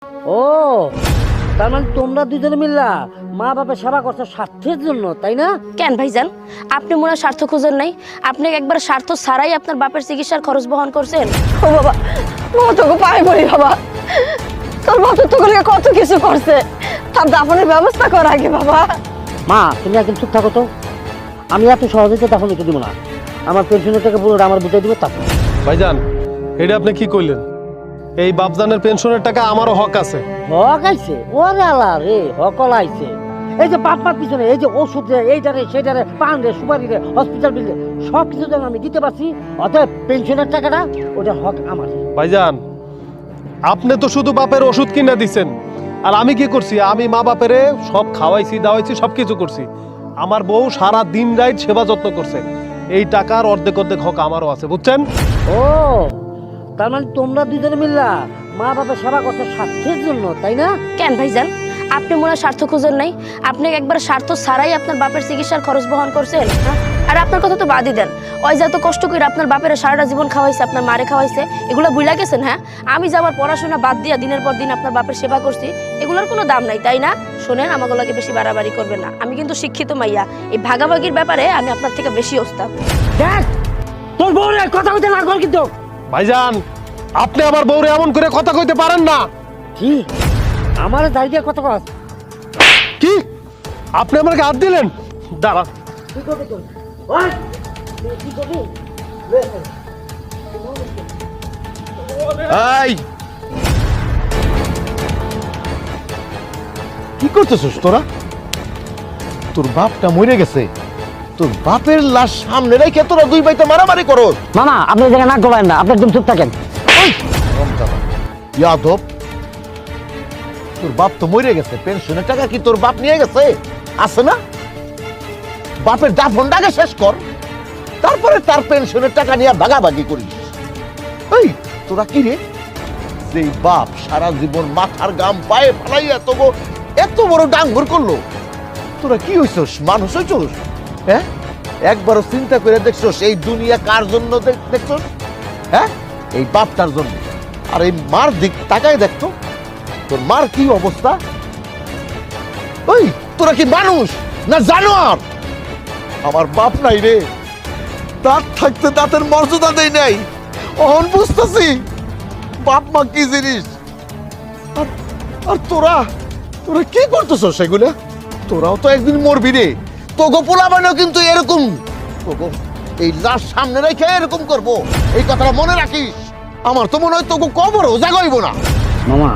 ও তার মানে তোমরা দুজনে মিল্লা মা বাবার সেবা করছো স্বার্থের জন্য, তাই না? কেন ভাইজান, আপনি মনে হয় স্বার্থ খুঁজেন নাই? আপনি একবার স্বার্থ ছাড়াই আপনার বাপের চিকিৎসার খরচ বহন করছেন। ও বাবা, বাবা তোকে পায়ে পড়ি বাবা, তোর বাবা তোকে কত কিছু করছে, তার দাফনের ব্যবস্থা কর আগে বাবা। মা তুমি একদম চুপ থাকো তো, আমি এত সহজে তো দাফন দিতে দিব না। আমার পেনশনের টাকা পুরোটা আমার বুঝে দিব তারপর। ভাইজান এটা আপনি কি কইলেন? এই বাপজানের পেনশনের টাকা আমারও হক আছে। হক আইছে? ওরে আল্লাহ রে, হকল আইছে। এই যে বাপ মার পিছনে এই যে ওষুধ রে, এইটারে সেইটারে, পান রে, সুপারি রে, হসপিটাল বিল রে, সব কিছু যেন আমি দিতে পারছি, অতএব পেনশনের টাকাটা ওটা হক আমার। ভাইজান আপনি তো শুধু বাপের ওষুধ কিনা দিছেন, আর আমি কি করছি? আমি মা বাপেরে সব খাওয়াইছি দাওয়াইছি সব কিছু করছি। আমার বউ সারা দিন রাত সেবা যত্ন করছে। এই টাকার অর্ধেক অর্ধেক হক আমারও আছে, বুঝছেন? ও তার মানে তোমরা দুজনে মিল্লা মা বাবার সেবা করছো স্বার্থের জন্য, তাই না? কেন ভাইজান, আপনি মনে হয় স্বার্থ খুঁজেন নাই? আপনি একবার স্বার্থ ছাড়াই আপনার বাপের চিকিৎসার খরচ বহন করছেন। হ্যাঁ? আর আপনার কথা তো বাদই দেন, ওই যে এত কষ্ট করে আপনার বাপের সারাটা জীবন খাওয়াইছে, আপনার মারে খাওয়াইছে, এগুলো ভুলা গেছেন? হ্যাঁ, আমি যে আমার পড়াশোনা বাদ দিয়া দিনের পর দিন আপনার বাপের সেবা করছি, এগুলোর কোনো দাম নাই, তাই না? শোনেন, আমাগুলোকে বেশি বাড়াবাড়ি করবেন না। আমি কিন্তু শিক্ষিত মাইয়া, এই ভাগাভাগির ব্যাপারে আমি আপনার থেকে বেশি ওস্তাদ। দেখ তোর বউরে কথা কইতে না কর কিন্তু। ভাইজান আপনি আমার বউরে এমন করে কথা কইতে পারেন না। কি আমার দাঁড়িয়ে কথা কস? কি আপনি আমাকে হাত দিলেন? দাঁড়া। কি করবি তুই? ওই তুই কি করবি? এই কি করতেছিস তোরা? তোর বাপটা মরে গেছে, তোর বাপের লাশ সামনে রেখে তোরা দুই ভাইতে মারামারি করো। মামা আপনি এই জায়গায় নাক গলায়েন না, আপনি একদম চুপ থাকেন। ইয়াদব, তোর বাপ তো মরে গেছে, পেনশনের টাকা কি তোর বাপ নিয়ে গেছে? আছে না? বাপের দাফনটাকে শেষ কর, তারপরে তার পেনশনের টাকা নিয়ে ভাগাভাগি করিস। এই তোরা কি রে, যেই বাপ সারা জীবন মাথার গাম পায়ে ফালাইয়া তবু এত বড় ডাঙ্গর করলো, তোরা কি হইছস? মানুষ হইছস? হ্যাঁ, একবারও চিন্তা করে দেখছস এই দুনিয়া কার জন্য দেখছস? হ্যাঁ, এই বাপটার জন্য। আর এই মার দিক তাকায় দেখতো, তোর মার কি অবস্থা। ওই তোরা কি মানুষ না জানোয়ার? আমার বাপ নাই রে, দাঁত থাকতে দাঁতের মর্যাদা দেই নাই, অহন বুঝতেছি বাপ মা কি জিনিস। আর তোরা তোরা কি করতেছ সেগুলা? তোরাও তো একদিন মরবি রে, তোগো পোলাবানও কিন্তু এরকম, তোগো এই লাশ সামনে রেখে এরকম করবো, এই কথাটা মনে রাখিস। আমার তো মনে হয় তোকে কবরও জাগাইব না। মামা